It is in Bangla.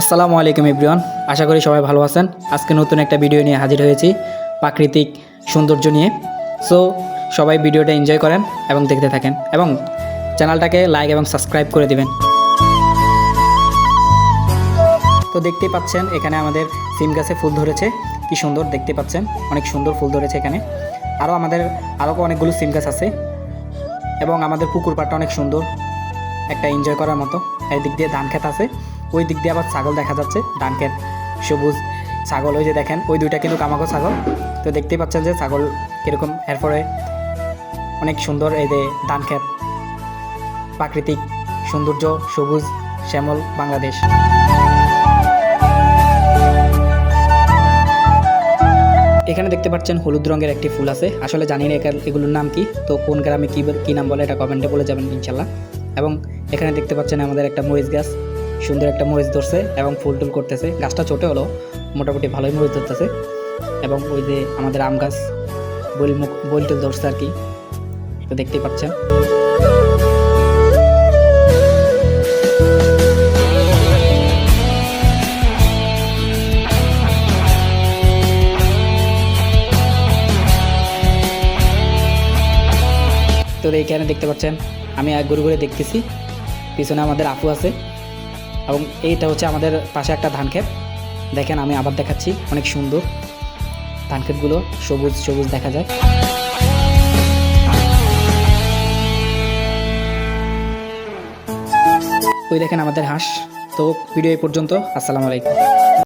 আসসালামু আলাইকুম এভরিওয়ান, আশা করি সবাই ভালো আছেন। আজকে নতুন একটা ভিডিও নিয়ে হাজির হয়েছি প্রাকৃতিক সৌন্দর্য নিয়ে। সো সবাই ভিডিওটা এনজয় করেন এবং দেখতে থাকেন এবং চ্যানেলটাকে লাইক এবং সাবস্ক্রাইব করে দিবেন। তো দেখতেই পাচ্ছেন এখানে আমাদের সিম গাছে ফুল ধরেছে, কি সুন্দর দেখতে পাচ্ছেন, অনেক সুন্দর ফুল ধরেছে এখানে। আরও অনেকগুলো সিম গাছ আছে এবং আমাদের পুকুর পাড়টা অনেক সুন্দর, একটা এনজয় করার মতো। এই দিক দিয়ে ধান খেত আছে, ওই দিক দিয়ে আবার ছাগল দেখা যাচ্ছে, ধান খেত সবুজ ছাগল, ওই যে দেখেন ওই দুইটা কিন্তু কামাগো ছাগল। তো দেখতেই পাচ্ছেন যে ছাগল কীরকম, এরপরে অনেক সুন্দর এই যে ধান খেত, প্রাকৃতিক সৌন্দর্য, সবুজ শ্যামল বাংলাদেশ। এখানে দেখতে পাচ্ছেন হলুদ রঙের একটি ফুল আছে, আসলে জানি না এগুলোর নাম কি, তো কোন গ্রামে কী নাম বলে এটা কমেন্টে বলে যাবেন ইনশাল্লাহ। এবং এখানে দেখতে পাচ্ছেন আমাদের একটা মরিচ গাছ, সুন্দর একটা মরিচ ধরছে এবং ফুল টুল করতেছে। গাছটা ছোটো হলো, মোটামুটি ভালোই মরিচ ধরতেছে। এবং ওই যে আমাদের আম গাছ বইল টুল ধরছে আর কি, তো দেখতেই পাচ্ছেন। তো এইখানে দেখতে পাচ্ছেন আমি ঘুরে ঘুরে দেখতেছি, পিছনে আমাদের আপু আছে এবং এইটা হচ্ছে আমাদের পাশে একটা ধান ক্ষেত। দেখেন আমি আবার দেখাচ্ছি, অনেক সুন্দর ধান ক্ষেতগুলো, সবুজ সবুজ দেখা যায়। ওই দেখেন আমাদের হাঁস। তো ভিডিও এই পর্যন্ত, আসসালামু আলাইকুম।